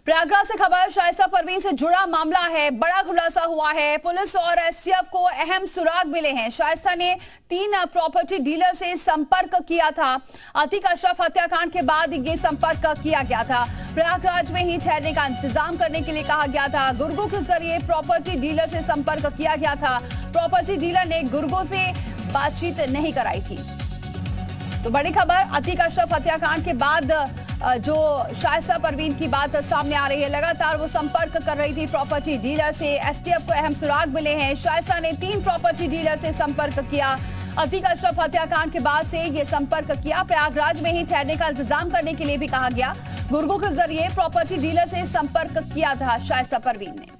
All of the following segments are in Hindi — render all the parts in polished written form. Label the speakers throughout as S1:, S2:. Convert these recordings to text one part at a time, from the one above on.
S1: प्रयागराज से खबर शाइस्ता परवीन से जुड़ा मामला है। बड़ा खुलासा हुआ है। पुलिस और एसटीएफ को अहम सुराग मिले हैं। शाइस्ता ने 3 प्रॉपर्टी डीलर से संपर्क किया था। अतीक अशरफ हत्याकांड के बाद ये संपर्क किया गया था। प्रयागराज में ही ठहरने का इंतजाम करने के लिए कहा गया था। गुर्गो के जरिए प्रॉपर्टी डीलर से संपर्क किया गया था। प्रॉपर्टी डीलर ने गुर्गो से बातचीत नहीं कराई थी। तो बड़ी खबर, अतीक अशरफ हत्याकांड के बाद जो शाइस्ता परवीन की बात सामने आ रही है, लगातार वो संपर्क कर रही थी प्रॉपर्टी डीलर से। एसटीएफ को अहम सुराग मिले हैं। शाइस्ता ने 3 प्रॉपर्टी डीलर से संपर्क किया। अतीक अशरफ हत्याकांड के बाद से ये संपर्क किया। प्रयागराज में ही ठहरने का इंतजाम करने के लिए भी कहा गया। गुर्गो के जरिए प्रॉपर्टी डीलर से संपर्क किया था शाइस्ता परवीन ने।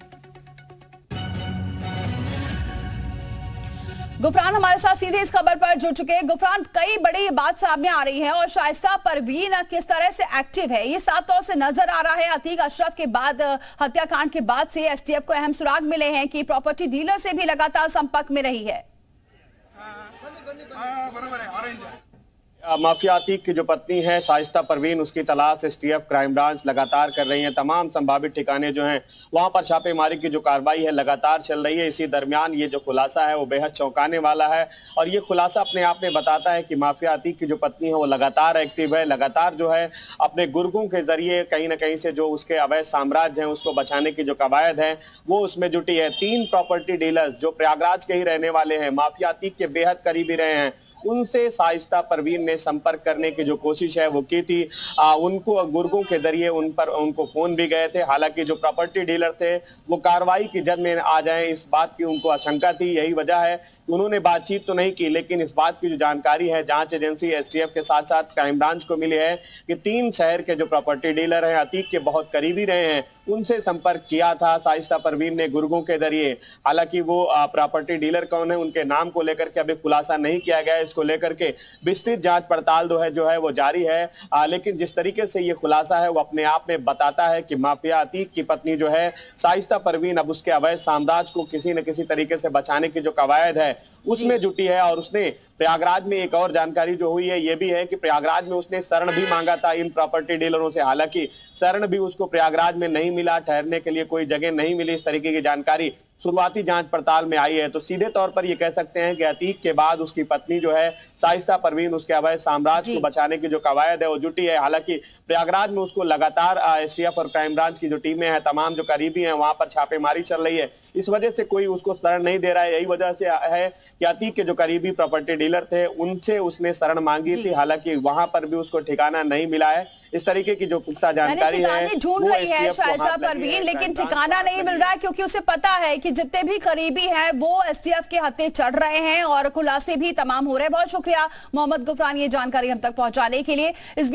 S1: गुफरान हमारे साथ सीधे इस खबर पर जुड़ चुके हैं। गुफरान, कई बड़ी बात सामने आ रही है और शाइस्ता परवीन किस तरह से एक्टिव है ये साफ तौर से नजर आ रहा है। अतीक अशरफ के बाद, हत्याकांड के बाद से एसटीएफ को अहम सुराग मिले हैं कि प्रॉपर्टी डीलर से भी लगातार संपर्क में रही है।
S2: माफिया अतीक की जो पत्नी है शाइस्ता परवीन, उसकी तलाश एसटीएफ क्राइम ब्रांच लगातार कर रही है। तमाम संभावित ठिकाने जो हैं वहां पर छापेमारी की जो कार्रवाई है लगातार चल रही है। इसी दरमियान ये जो खुलासा है वो बेहद चौंकाने वाला है और ये खुलासा अपने आप में बताता है कि माफिया अतीक की जो पत्नी है वो लगातार एक्टिव है, लगातार जो है अपने गुर्गों के जरिए कहीं ना कहीं से जो उसके अवैध साम्राज्य है उसको बचाने की जो कवायद है वो उसमें जुटी है। 3 प्रॉपर्टी डीलर्स जो प्रयागराज के ही रहने वाले हैं, माफिया अतीक के बेहद करीबी रहे हैं, उनसे शाइस्ता परवीन ने संपर्क करने की जो कोशिश है वो की थी। उनको गुर्गों के जरिए उनको फोन भी गए थे। हालांकि जो प्रॉपर्टी डीलर थे वो कार्रवाई की जद में आ जाए इस बात की उनको आशंका थी। यही वजह है उन्होंने बातचीत तो नहीं की, लेकिन इस बात की जो जानकारी है जांच एजेंसी एसटीएफ के साथ साथ क्राइम ब्रांच को मिली है कि 3 शहर के जो प्रॉपर्टी डीलर हैं अतीक के बहुत करीबी रहे हैं, उनसे संपर्क किया था शाइस्ता परवीन ने गुर्गों के जरिए। हालांकि वो प्रॉपर्टी डीलर कौन है उनके नाम को लेकर के अभी खुलासा नहीं किया गया। इसको लेकर के विस्तृत जांच पड़ताल जो है वो जारी है। लेकिन जिस तरीके से ये खुलासा है वो अपने आप में बताता है कि माफिया अतीक की पत्नी जो है शाइस्ता परवीन अब उसके अवैध साम्राज्य को किसी न किसी तरीके से बचाने की जो कवायद है उसमें जुटी है। और उसने प्रयागराज में एक और जानकारी जो हुई है ये भी है कि प्रयागराज में उसने शरण भी मांगा था इन प्रॉपर्टी डीलरों से। हालांकि शरण भी उसको प्रयागराज में नहीं मिला, ठहरने के लिए कोई जगह नहीं मिली। इस तरीके की जानकारी शुरुआती जांच पड़ताल में आई है। तो सीधे तौर पर ये कह सकते हैं कि अतीक के बाद उसकी पत्नी जो है शाइस्ता परवीन उसके अवैध साम्राज्य को बचाने की जो कवायद है वो जुटी है। हालांकि प्रयागराज में उसको लगातार एसटीएफ और क्राइम ब्रांच की जो टीमें हैं, तमाम जो करीबी हैं, वहां पर छापेमारी चल रही है। इस वजह से कोई उसको शरण नहीं दे रहा है। यही वजह से है कि अतीक के जो करीबी प्रॉपर्टी डीलर थे उनसे उसने शरण मांगी थी। हालांकि वहां पर भी उसको ठिकाना नहीं मिला है। इस तरीके की जो पुख्ता जानकारी है
S1: ढूंढ रही है शाइस्ता परवीन, लेकिन ठिकाना नहीं मिल रहा है क्योंकि उसे पता है कि जितने भी करीबी हैं वो एसटीएफ के हत्थे चढ़ रहे हैं और खुलासे भी तमाम हो रहे हैं। बहुत शुक्रिया मोहम्मद गुफरान ये जानकारी हम तक पहुंचाने के लिए। इस